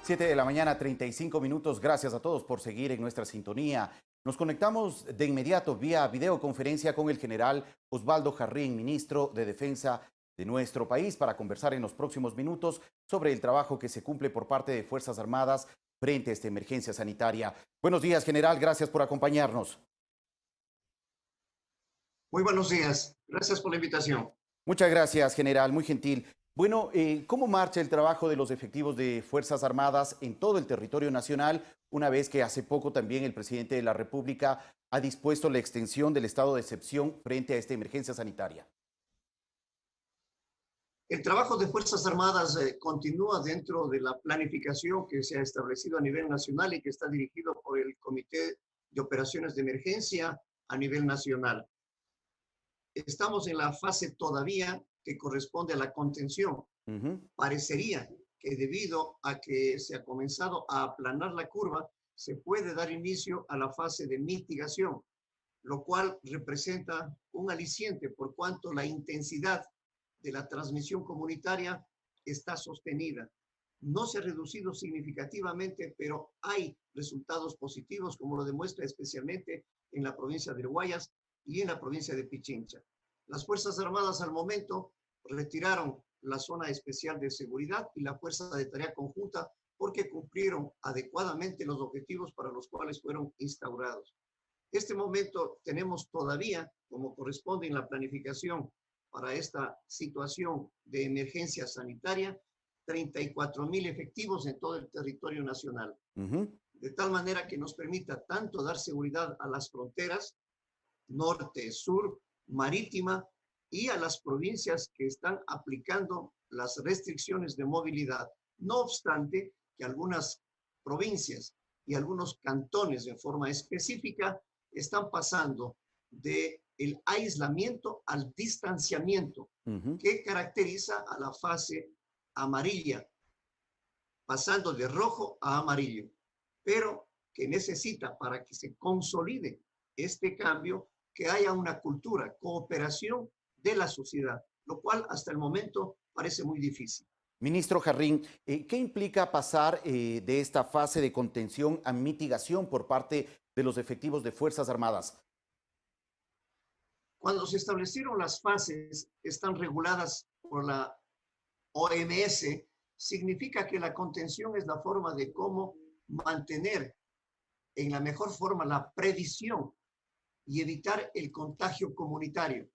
7 de la mañana, 35 minutos. Gracias a todos por seguir en nuestra sintonía. Nos conectamos de inmediato vía videoconferencia con el general Osvaldo Jarrín, ministro de Defensa de nuestro país, para conversar en los próximos minutos sobre el trabajo que se cumple por parte de Fuerzas Armadas frente a esta emergencia sanitaria. Buenos días, general. Gracias por acompañarnos. Muy buenos días. Gracias por la invitación. Muchas gracias, general. Muy gentil. Bueno, ¿cómo marcha el trabajo de los efectivos de Fuerzas Armadas en todo el territorio nacional, una vez que hace poco también el presidente de la República ha dispuesto la extensión del estado de excepción frente a esta emergencia sanitaria? El trabajo de Fuerzas Armadas continúa dentro de la planificación que se ha establecido a nivel nacional y que está dirigido por el Comité de Operaciones de Emergencia a nivel nacional. Estamos en la fase todavía que corresponde a la contención. Parecería que debido a que se ha comenzado a aplanar la curva, se puede dar inicio a la fase de mitigación, lo cual representa un aliciente por cuanto la intensidad de la transmisión comunitaria está sostenida. No se ha reducido significativamente, pero hay resultados positivos, como lo demuestra especialmente en la provincia de Guayas y en la provincia de Pichincha. Las Fuerzas Armadas al momento retiraron la zona especial de seguridad y la fuerza de tarea conjunta porque cumplieron adecuadamente los objetivos para los cuales fueron instaurados. En este momento tenemos todavía, como corresponde en la planificación para esta situación de emergencia sanitaria, 34,000 efectivos en todo el territorio nacional. De tal manera que nos permita tanto dar seguridad a las fronteras, norte, sur, marítima, y a las provincias que están aplicando las restricciones de movilidad. No obstante, que algunas provincias y algunos cantones de forma específica están pasando del aislamiento al distanciamiento, que caracteriza a la fase amarilla, pasando de rojo a amarillo, pero que necesita, para que se consolide este cambio, que haya una cultura, cooperación de la sociedad, lo cual hasta el momento parece muy difícil. Ministro Jarrín, ¿qué implica pasar de esta fase de contención a mitigación por parte de los efectivos de Fuerzas Armadas? Cuando se establecieron las fases, están reguladas por la OMS, significa que la contención es la forma de cómo mantener en la mejor forma la previsión y evitar el contagio comunitario.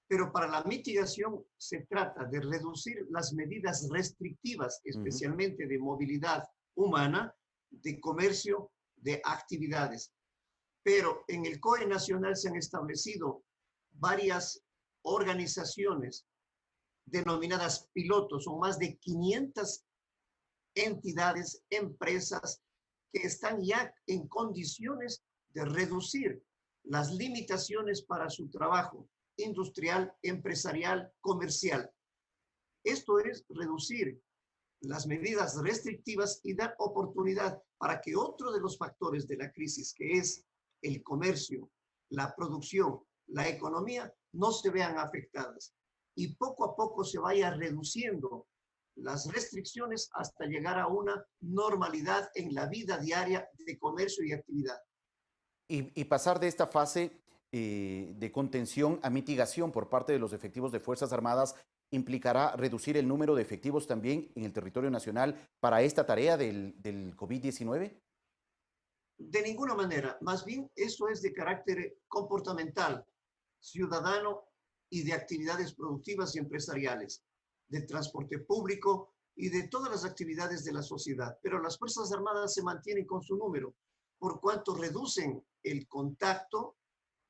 Pero para la mitigación se trata de reducir las medidas restrictivas, especialmente de movilidad humana, de comercio, de actividades. Pero en el COE nacional se han establecido varias organizaciones denominadas pilotos, son más de 500 entidades, empresas que están ya en condiciones de reducir las limitaciones para su trabajo industrial, empresarial, comercial. Esto es reducir las medidas restrictivas y dar oportunidad para que otro de los factores de la crisis, que es el comercio, la producción, la economía, no se vean afectadas. Y poco a poco se vaya reduciendo las restricciones hasta llegar a una normalidad en la vida diaria de comercio y actividad. Y pasar de esta fase de contención a mitigación por parte de los efectivos de Fuerzas Armadas implicará reducir el número de efectivos también en el territorio nacional para esta tarea del COVID-19? De ninguna manera. Más bien, eso es de carácter comportamental, ciudadano y de actividades productivas y empresariales, de transporte público y de todas las actividades de la sociedad. Pero las Fuerzas Armadas se mantienen con su número, por cuanto reducen el contacto,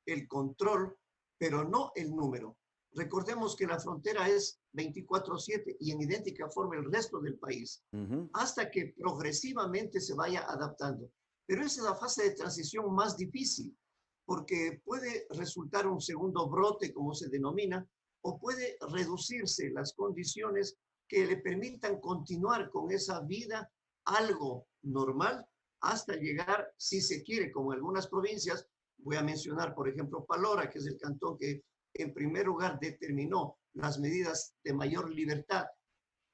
el control, pero no el número. Recordemos que la frontera es 24/7 y en idéntica forma el resto del país, hasta que progresivamente se vaya adaptando. Pero esa es la fase de transición más difícil, porque puede resultar un segundo brote, como se denomina, o puede reducirse las condiciones que le permitan continuar con esa vida algo normal hasta llegar, si se quiere, como en algunas provincias. Voy a mencionar, por ejemplo, Palora, que es el cantón que en primer lugar determinó las medidas de mayor libertad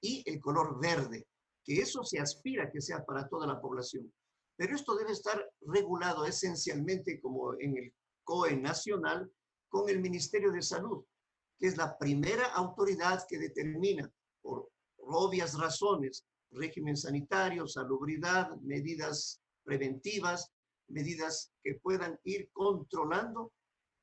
y el color verde. que eso se aspira que sea para toda la población. Pero esto debe estar regulado esencialmente, como en el COE nacional, con el Ministerio de Salud, que es la primera autoridad que determina, por obvias razones, régimen sanitario, salubridad, medidas preventivas, medidas que puedan ir controlando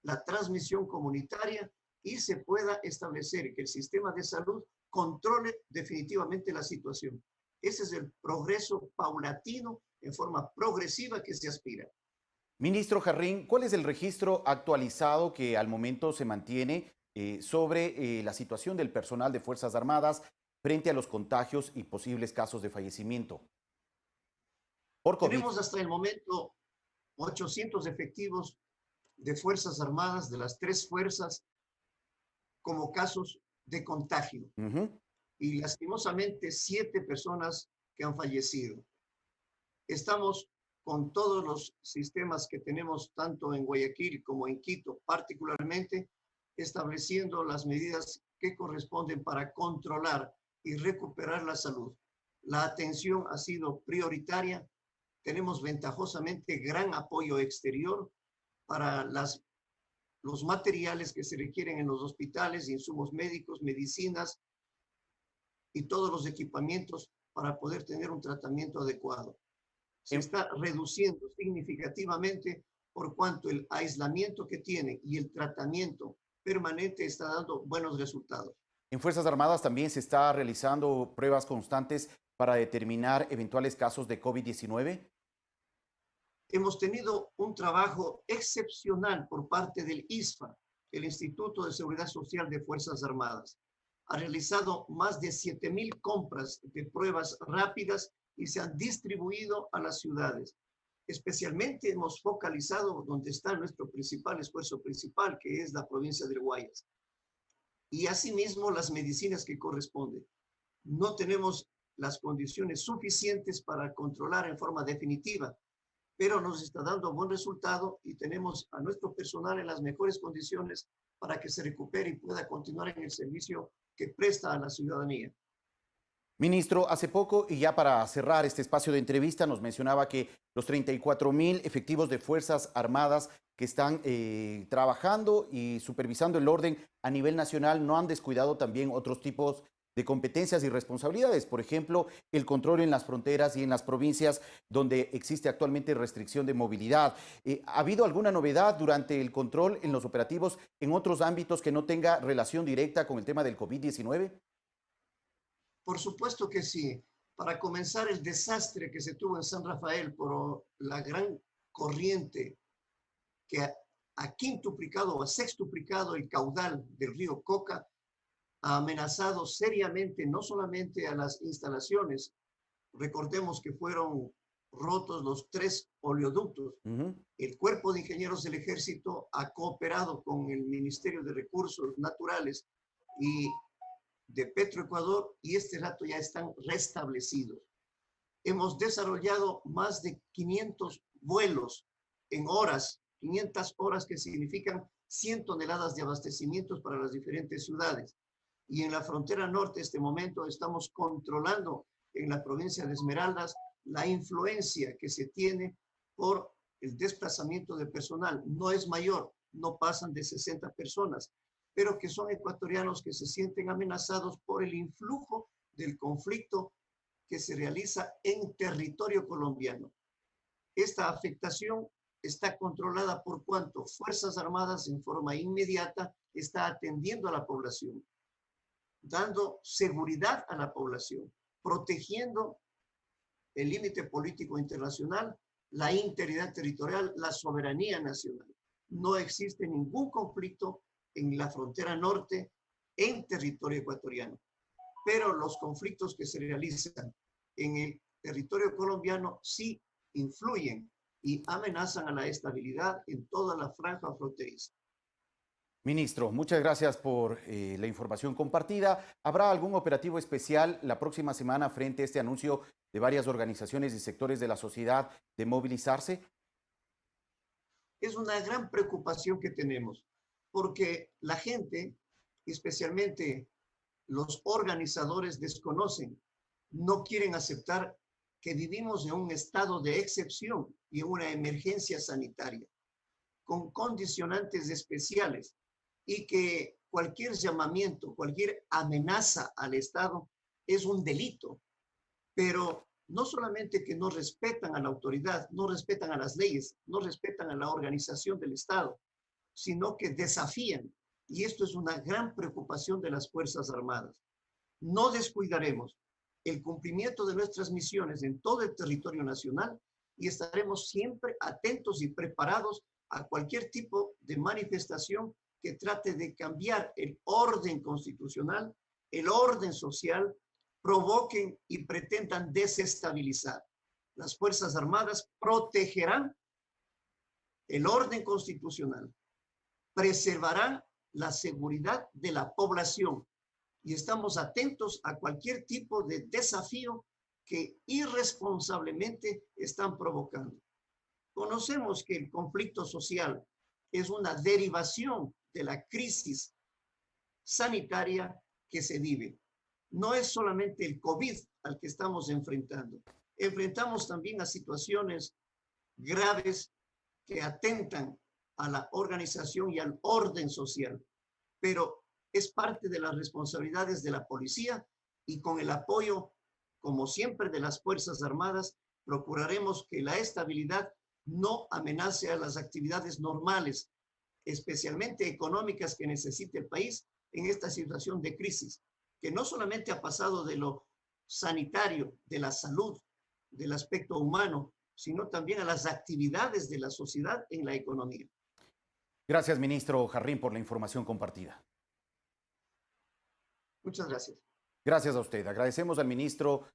la transmisión comunitaria y se pueda establecer que el sistema de salud controle definitivamente la situación. Ese es el progreso paulatino en forma progresiva que se aspira. Ministro Jarrín, ¿cuál es el registro actualizado que al momento se mantiene sobre la situación del personal de Fuerzas Armadas frente a los contagios y posibles casos de fallecimiento por COVID? Tenemos hasta el momento 800 efectivos de Fuerzas Armadas, de las tres fuerzas, como casos de contagio. Y lastimosamente 7 personas que han fallecido. Estamos con todos los sistemas que tenemos tanto en Guayaquil como en Quito, particularmente estableciendo las medidas que corresponden para controlar y recuperar la salud. La atención ha sido prioritaria. Tenemos ventajosamente gran apoyo exterior para los materiales que se requieren en los hospitales, insumos médicos, medicinas y todos los equipamientos para poder tener un tratamiento adecuado. Se está reduciendo significativamente por cuanto el aislamiento que tiene y el tratamiento permanente está dando buenos resultados. En Fuerzas Armadas también se está realizando pruebas constantes para determinar eventuales casos de COVID-19. Hemos tenido un trabajo excepcional por parte del ISFA, el Instituto de Seguridad Social de Fuerzas Armadas. Ha realizado más de 7,000 compras de pruebas rápidas y se han distribuido a las ciudades. Especialmente hemos focalizado donde está nuestro esfuerzo principal, que es la provincia del Guayas. Y asimismo las medicinas que corresponden. No tenemos las condiciones suficientes para controlar en forma definitiva, pero nos está dando buen resultado y tenemos a nuestro personal en las mejores condiciones para que se recupere y pueda continuar en el servicio que presta a la ciudadanía. Ministro, hace poco, y ya para cerrar este espacio de entrevista, nos mencionaba que los 34,000 efectivos de Fuerzas Armadas que están trabajando y supervisando el orden a nivel nacional no han descuidado también otros tipos de competencias y responsabilidades. Por ejemplo, el control en las fronteras y en las provincias donde existe actualmente restricción de movilidad. ¿Ha habido alguna novedad durante el control en los operativos en otros ámbitos que no tenga relación directa con el tema del COVID-19? Por supuesto que sí. Para comenzar, el desastre que se tuvo en San Rafael por la gran corriente que ha quintuplicado o ha sextuplicado el caudal del río Coca, ha amenazado seriamente no solamente a las instalaciones. Recordemos que fueron rotos los 3 oleoductos. El Cuerpo de Ingenieros del Ejército ha cooperado con el Ministerio de Recursos Naturales y de Petroecuador y este rato ya están restablecidos. Hemos desarrollado más de 500 vuelos en horas, 500 horas que significan 100 toneladas de abastecimientos para las diferentes ciudades. Y en la frontera norte, este momento, estamos controlando en la provincia de Esmeraldas la influencia que se tiene por el desplazamiento de personal. No es mayor, no pasan de 60 personas, pero que son ecuatorianos que se sienten amenazados por el influjo del conflicto que se realiza en territorio colombiano. Esta afectación está controlada por cuanto Fuerzas Armadas en forma inmediata está atendiendo a la población, dando seguridad a la población, protegiendo el límite político internacional, la integridad territorial, la soberanía nacional. No existe ningún conflicto en la frontera norte en territorio ecuatoriano, pero los conflictos que se realizan en el territorio colombiano sí influyen y amenazan a la estabilidad en toda la franja fronteriza. Ministro, muchas gracias por la información compartida. ¿Habrá algún operativo especial la próxima semana frente a este anuncio de varias organizaciones y sectores de la sociedad de movilizarse? Es una gran preocupación que tenemos, porque la gente, especialmente los organizadores, desconocen no quieren aceptar que vivimos en un estado de excepción y en una emergencia sanitaria, con condicionantes especiales, y que cualquier llamamiento, cualquier amenaza al Estado es un delito. Pero no solamente que no respetan a la autoridad, no respetan a las leyes, no respetan a la organización del Estado, sino que desafían. Y esto es una gran preocupación de las Fuerzas Armadas. No descuidaremos el cumplimiento de nuestras misiones en todo el territorio nacional y estaremos siempre atentos y preparados a cualquier tipo de manifestación que trate de cambiar el orden constitucional, el orden social, provoquen y pretendan desestabilizar. Las Fuerzas Armadas protegerán el orden constitucional, preservarán la seguridad de la población y estamos atentos a cualquier tipo de desafío que irresponsablemente están provocando. Conocemos que el conflicto social es una derivación de la crisis sanitaria que se vive. No es solamente el COVID al que estamos enfrentando. Enfrentamos también a situaciones graves que atentan a la organización y al orden social, pero es parte de las responsabilidades de la policía y con el apoyo, como siempre, de las Fuerzas Armadas, procuraremos que la estabilidad no amenace a las actividades normales, especialmente económicas, que necesita el país en esta situación de crisis, que no solamente ha pasado de lo sanitario, de la salud, del aspecto humano, sino también a las actividades de la sociedad en la economía. Gracias, ministro Jarrín, por la información compartida. Muchas gracias. Gracias a usted. Agradecemos al ministro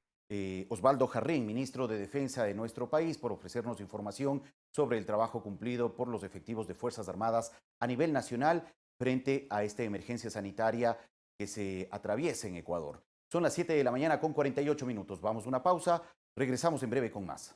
Osvaldo Jarrín, ministro de Defensa de nuestro país, por ofrecernos información sobre el trabajo cumplido por los efectivos de Fuerzas Armadas a nivel nacional frente a esta emergencia sanitaria que se atraviesa en Ecuador. Son las 7 de la mañana con 48 minutos. Vamos a una pausa. Regresamos en breve con más.